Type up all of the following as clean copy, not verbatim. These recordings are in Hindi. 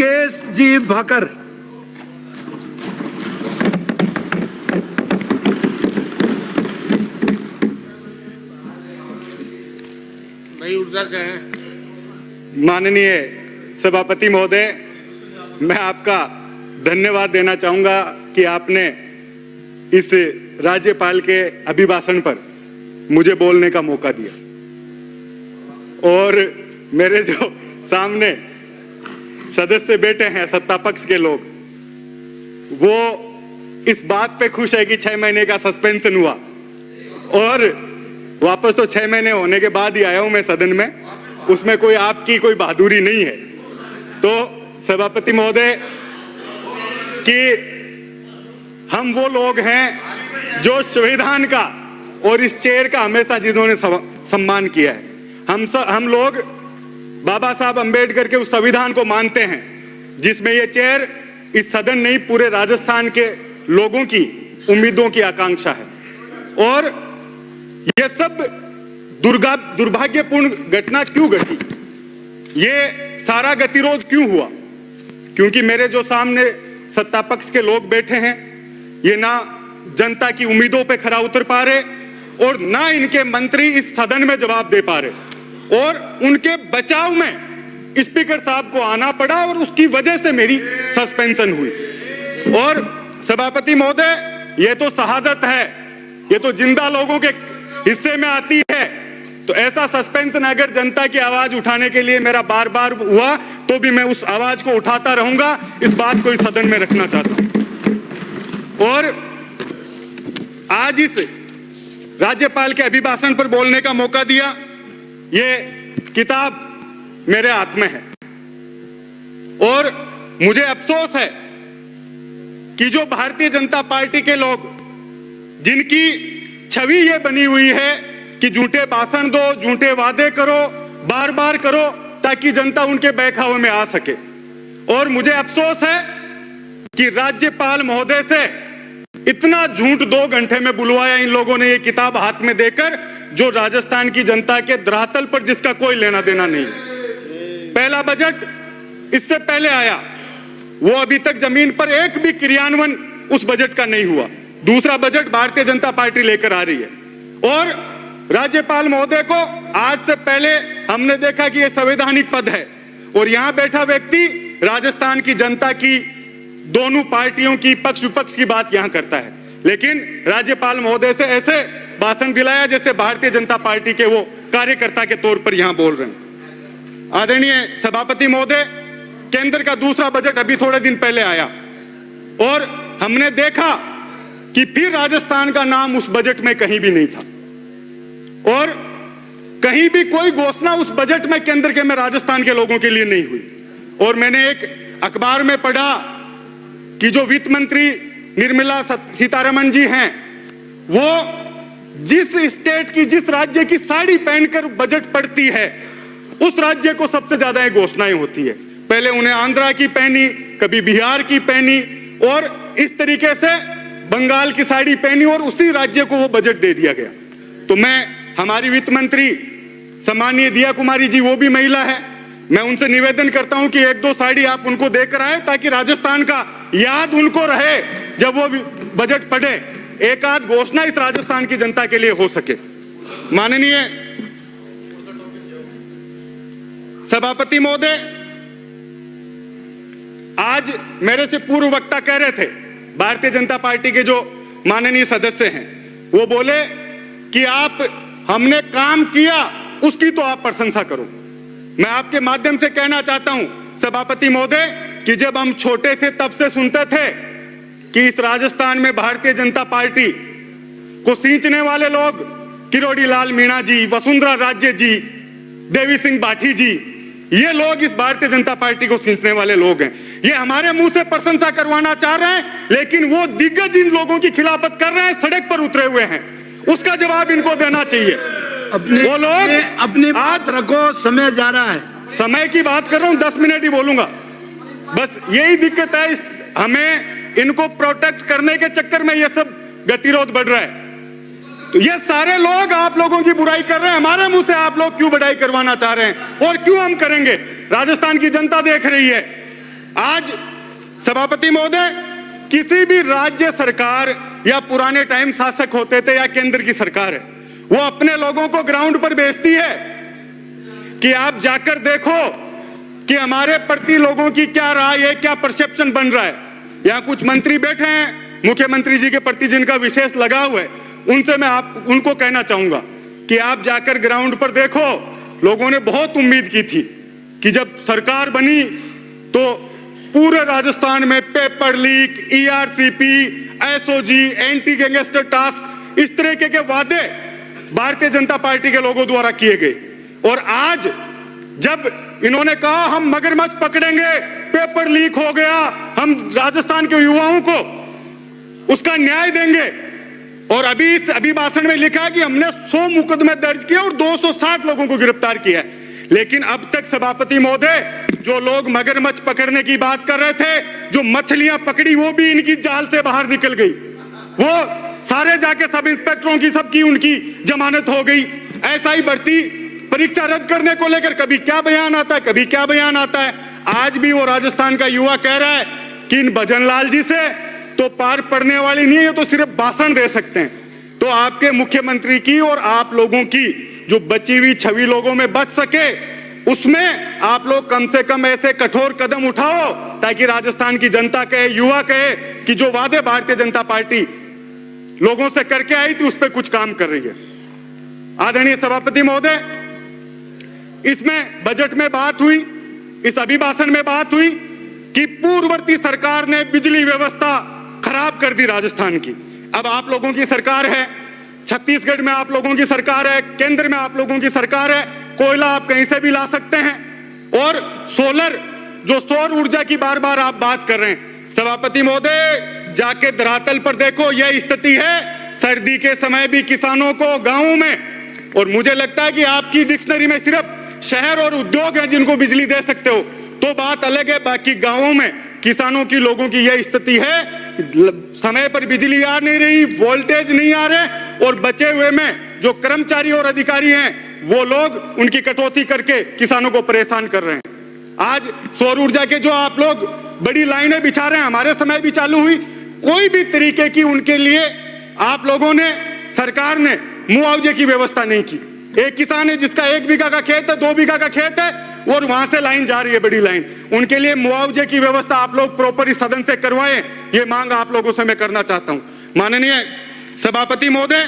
मुकेश जी भाकर। नई ऊर्जा से हैं। माननीय सभापति महोदय, मैं आपका धन्यवाद देना चाहूंगा कि आपने इस राज्यपाल के अभिभाषण पर मुझे बोलने का मौका दिया। और मेरे जो सामने सदस्य बैठे हैं सत्ता पक्ष के लोग, वो इस बात पे खुश है कि 6 महीने का सस्पेंशन हुआ, और वापस तो 6 महीने होने के बाद ही आया हूं मैं सदन में, उसमें कोई आपकी कोई बहादुरी नहीं है। तो सभापति महोदय कि हम वो लोग हैं जो संविधान का और इस चेयर का हमेशा जिन्होंने सम्मान किया है। हम लोग बाबा साहब अंबेडकर के उस संविधान को मानते हैं जिसमें ये चेयर इस सदन नहीं पूरे राजस्थान के लोगों की उम्मीदों की आकांक्षा है। और ये सब दुर्भाग्यपूर्ण घटना क्यों घटी, ये सारा गतिरोध क्यों हुआ? क्योंकि मेरे जो सामने सत्ता पक्ष के लोग बैठे हैं, ये ना जनता की उम्मीदों पे खरा उतर पा रहे और ना इनके मंत्री इस सदन में जवाब दे पा रहे, और उनके बचाव में स्पीकर साहब को आना पड़ा और उसकी वजह से मेरी सस्पेंशन हुई। और सभापति महोदय, ये तो शहादत है, ये तो जिंदा लोगों के हिस्से में आती है। तो ऐसा सस्पेंशन अगर जनता की आवाज उठाने के लिए मेरा बार बार हुआ तो भी मैं उस आवाज को उठाता रहूंगा। इस बात को इस सदन में रखना चाहता हूं। और आज इस राज्यपाल के अभिभाषण पर बोलने का मौका दिया, ये किताब मेरे हाथ में है और मुझे अफसोस है कि जो भारतीय जनता पार्टी के लोग, जिनकी छवि ये बनी हुई है कि झूठे भाषण दो, झूठे वादे करो, बार बार करो ताकि जनता उनके बहकावे में आ सके। और मुझे अफसोस है कि राज्यपाल महोदय से इतना झूठ 2 घंटे में बुलवाया इन लोगों ने, ये किताब हाथ में देकर, जो राजस्थान की जनता के धरातल पर जिसका कोई लेना देना नहीं। पहला बजट इससे पहले आया, वो अभी तक जमीन पर एक भी क्रियान्वयन उस बजट का नहीं हुआ। दूसरा बजट भारतीय जनता पार्टी लेकर आ रही है। और राज्यपाल महोदय को आज से पहले हमने देखा कि यह संवैधानिक पद है और यहां बैठा व्यक्ति राजस्थान की जनता की, दोनों पार्टियों की पक्ष विपक्ष की बात यहां करता है, लेकिन राज्यपाल महोदय से ऐसे भाषण दिलाया जैसे भारतीय जनता पार्टी के वो कार्यकर्ता के तौर पर यहां बोल रहे हैं। आदरणीय सभापति महोदय, केंद्र का दूसरा बजट अभी थोड़े दिन पहले आया और हमने देखा कि फिर राजस्थान का नाम उस बजट में कहीं भी नहीं था और कहीं भी कोई घोषणा उस बजट में केंद्र के में राजस्थान के लोगों के लिए नहीं हुई। और मैंने एक अखबार में पढ़ा कि जो वित्त मंत्री निर्मला सीतारमण जी हैं, वो जिस स्टेट की, जिस राज्य की साड़ी पहनकर बजट पढ़ती है, उस राज्य को सबसे ज्यादा घोषणाएं होती है। पहले उन्हें आंध्रा की पहनी, कभी बिहार की पहनी और इस तरीके से बंगाल की साड़ी पहनी और उसी राज्य को वो बजट दे दिया गया। तो मैं, हमारी वित्त मंत्री सम्मानीय दिया कुमारी जी, वो भी महिला है, मैं उनसे निवेदन करता हूं कि 1-2 साड़ी आप उनको देकर आए ताकि राजस्थान का याद उनको रहे जब वो बजट पढ़े, एक आध घोषणा इस राजस्थान की जनता के लिए हो सके। माननीय सभापति महोदय, आज मेरे से पूर्व वक्ता कह रहे थे, भारतीय जनता पार्टी के जो माननीय सदस्य हैं, वो बोले कि आप, हमने काम किया उसकी तो आप प्रशंसा करो। मैं आपके माध्यम से कहना चाहता हूं सभापति महोदय कि जब हम छोटे थे तब से सुनते थे कि इस राजस्थान में भारतीय जनता पार्टी को सींचने वाले लोग किरोड़ी लाल मीणा जी, वसुंधरा राजे जी, देवी सिंह बाठी जी, ये लोग इस भारतीय जनता पार्टी को सींचने वाले लोग हैं। ये हमारे मुंह से प्रशंसा करवाना चाह रहे हैं, लेकिन वो दिग्गज इन लोगों की खिलाफत कर रहे हैं, सड़क पर उतरे हुए हैं, उसका जवाब इनको देना चाहिए। वो लोग अपनी बात रखो, समय जा रहा है। समय की बात कर रहा हूं, 10 मिनट ही बोलूंगा, बस यही दिक्कत है। हमें इनको प्रोटेक्ट करने के चक्कर में ये सब गतिरोध बढ़ रहा है। तो ये सारे लोग आप लोगों की बुराई कर रहे हैं, हमारे मुंह से आप लोग क्यों बढ़ाई करवाना चाह रहे हैं और क्यों हम करेंगे? राजस्थान की जनता देख रही है आज सभापति महोदय, किसी भी राज्य सरकार या पुराने टाइम शासक होते थे या केंद्र की सरकार है, वो अपने लोगों को ग्राउंड पर भेजती है कि आप जाकर देखो कि हमारे प्रति लोगों की क्या राय है, क्या परसेप्शन बन रहा है। यहाँ कुछ मंत्री बैठे हैं मुख्यमंत्री जी के प्रति जिनका विशेष लगाव है, उनसे मैं उनको कहना चाहूंगा कि आप जाकर ग्राउंड पर देखो। लोगों ने बहुत उम्मीद की थी कि जब सरकार बनी तो पूरे राजस्थान में paper leak, ERCP, SOG, anti gangster task, इस तरीके के वादे भारतीय जनता पार्टी के लोगों द्वारा किए गए। और आज जब इन्होंने कहा हम मगरमच्छ पकड़ेंगे, पेपर लीक हो गया, हम राजस्थान के युवाओं को उसका न्याय देंगे, और अभी इस अभिभाषण में लिखा है कि हमने 100 मुकदमे दर्ज किए और 260 लोगों को गिरफ्तार किया है। लेकिन अब तक सभापति महोदय, जो लोग मगरमच्छ पकड़ने की बात कर रहे थे, जो मछलियां पकड़ी वो भी इनकी जाल से बाहर निकल गई, वो सारे जाके सब इंस्पेक्टरों की सबकी उनकी जमानत हो गई। ऐसा ही भर्ती परीक्षा रद्द करने को लेकर कभी क्या बयान आता है, कभी क्या बयान आता है। आज भी वो राजस्थान का युवा कह रहा है कि इन भजनलाल जी से तो पार पड़ने वाली नहीं है, ये तो सिर्फ भाषण दे सकते हैं। तो आपके मुख्यमंत्री की और आप लोगों की जो बची हुई छवि लोगों में बच सके, उसमें आप लोग कम से कम ऐसे कठोर कदम उठाओ ताकि राजस्थान की जनता कहे, युवा कहे कि जो वादे भारतीय जनता पार्टी लोगों से करके आई थी उस पर कुछ काम कर रही है। आदरणीय सभापति महोदय, इसमें बजट में बात हुई, इस अभिभाषण में बात हुई कि पूर्ववर्ती सरकार ने बिजली व्यवस्था खराब कर दी राजस्थान की। अब आप लोगों की सरकार है, छत्तीसगढ़ में आप लोगों की सरकार है, केंद्र में आप लोगों की सरकार है, कोयला आप कहीं से भी ला सकते हैं, और सोलर, जो सौर ऊर्जा की बार बार आप बात कर रहे हैं। सभापति महोदय, जाके धरातल पर देखो, यह स्थिति है सर्दी के समय भी किसानों को गांवों में, और मुझे लगता है कि आपकी डिक्शनरी में सिर्फ शहर और उद्योग है जिनको बिजली दे सकते हो, तो बात अलग है। बाकी गांवों में किसानों की, लोगों की यह स्थिति है, समय पर बिजली आ नहीं रही, वोल्टेज नहीं आ रहे, और बचे हुए में जो कर्मचारी और अधिकारी हैं वो लोग उनकी कटौती करके किसानों को परेशान कर रहे हैं। आज सौर ऊर्जा के जो आप लोग बड़ी लाइनें बिछा रहे हैं, हमारे समय भी चालू हुई, कोई भी तरीके की उनके लिए आप लोगों ने, सरकार ने मुआवजे की व्यवस्था नहीं की। एक किसान है जिसका 1 बीघा का खेत है, 2 बीघा का खेत है, और वहां से लाइन जा रही है, बड़ी लाइन, उनके लिए मुआवजे की व्यवस्था आप लोग प्रॉपर इस सदन से करवाएं, ये मांग आप लोगों से मैं करना चाहता हूं। माननीय सभापति महोदय,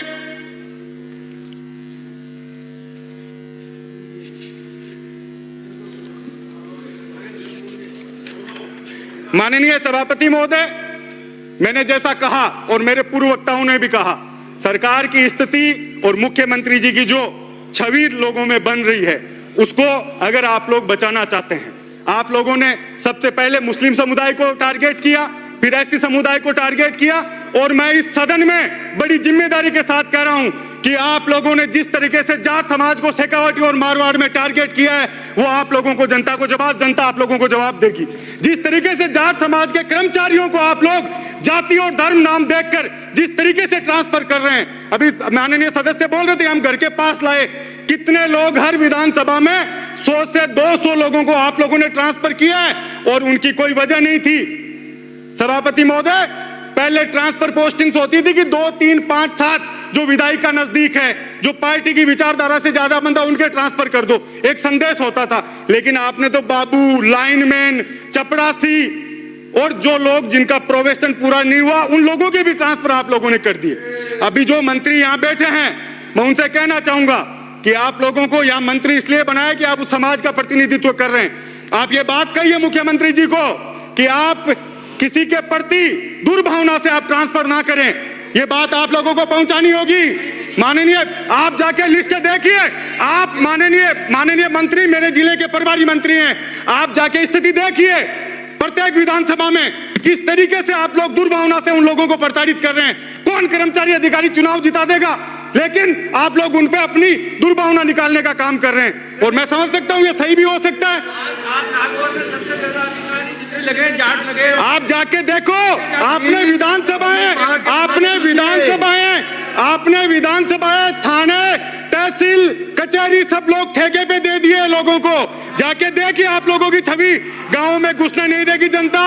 माननीय सभापति महोदय, मैंने जैसा कहा और मेरे पूर्व वक्ताओं ने भी कहा, सरकार की स्थिति और मुख्यमंत्री जी की जो छवि लोगों में बन रही है, उसको अगर आप लोग बचाना चाहते हैं, आप लोगों ने सबसे पहले मुस्लिम समुदाय को टारगेट किया, फिर एससी समुदाय को टारगेट किया, और मैं इस सदन में बड़ी जिम्मेदारी के साथ कह रहा हूं कि आप लोगों ने जिस तरीके से जाट समाज को शेखावटी और मारवाड़ में टारगेट किया है, वो आप लोगों को, जनता आप लोगों को जवाब देगी। जिस तरीके से जाट समाज के कर्मचारियों को आप लोग जाति और धर्म नाम देखकर जिस तरीके से ट्रांसफर कर रहे हैं, अभी माननीय सदस्य बोल रहे थे हम घर के पास लाए, कितने लोग हर विधानसभा में 100 से 200 लोगों को आप लोगों ने ट्रांसफर किया है, और उनकी कोई वजह नहीं थी। सभापति महोदय, पहले ट्रांसफर पोस्टिंग्स होती थी कि 2, 3, 5, 7 जो विधायक का नजदीक है, जो पार्टी की विचारधारा से ज्यादा बंदा, उनके ट्रांसफर कर दो, एक संदेश होता था। लेकिन आपने तो बाबू, लाइनमैन, चपरासी और जो लोग जिनका प्रोबेशन पूरा नहीं हुआ, उन लोगों के भी ट्रांसफर आप लोगों ने कर दिए। अभी जो मंत्री यहाँ बैठे हैं, मैं उनसे कहना चाहूंगा कि आप लोगों को यहाँ मंत्री इसलिए बनाया कि आप उस समाज का प्रतिनिधित्व कर रहे हैं। आप ये बात कहिए मुख्यमंत्री जी को कि आप किसी के प्रति दुर्भावना से आप ट्रांसफर ना करें, ये बात आप लोगों को पहुंचानी होगी। माननीय, आप जाके लिस्ट देखिए, आप माननीय मंत्री मेरे जिले के प्रभारी मंत्री हैं, आप जाके स्थिति देखिए प्रत्येक विधानसभा में किस तरीके से आप लोग दुर्भावना से उन लोगों को प्रताड़ित कर रहे हैं। कौन कर्मचारी अधिकारी चुनाव जिता देगा, लेकिन आप लोग उन पे अपनी दुर्भावना निकालने का काम कर रहे हैं, और मैं समझ सकता हूं ये सही भी हो सकता है। आप जाके देखो, आपने विधानसभाएं थाने तहसील कचहरी सब लोग ठेके पे दे दिए लोगों को। जाके देखिए आप लोगों की छवि, गांव में घुसने नहीं देगी जनता।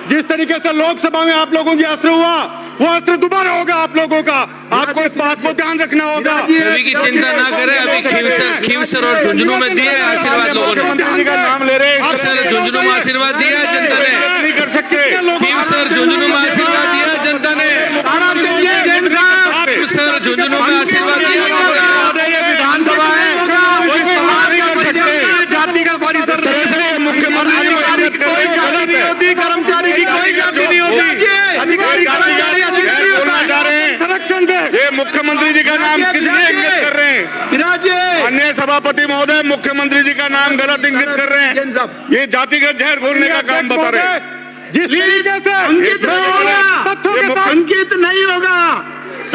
जिस तरीके से लोकसभा में आप लोगों की अस्त्र हुआ, वो अस्त्र दोबारा होगा आप लोगों का। आपको इस बात को ध्यान रखना होगा। अभी की चिंता ना करें, अभी खींवसर और झुंझुनू में दिया है आशीर्वाद लोगों ने। मुख्यमंत्री जी का नाम ले रहे हैं सर, झुंझुनू में आशीर्वाद दिया है जनता ने। नहीं कर सकते। खींवसर झुंझुनू में आशीर्वाद दिया है जनता ने। खींवसर झुंझुनू में आशीर्वाद दिया है जनता ने। विधानसभा है, कोई सलाह नहीं कर सकते। जाति का परिसर मुख्यमंत्री नहीं होती, कर्मचारी की कोई गलती नहीं होती। अधिकारी बोलना चाह रहे हैं, संरक्षण दे। ये मुख्यमंत्री जी का नाम किस लिए इंगित कर रहे हैं? अन्य सभापति महोदय, मुख्यमंत्री जी का नाम गलत इंगित कर रहे हैं। ये जातिगत जहर घोलने का काम बता रहे हैं। जिस तरीके से अंकित नहीं होगा, अंकित नहीं होगा।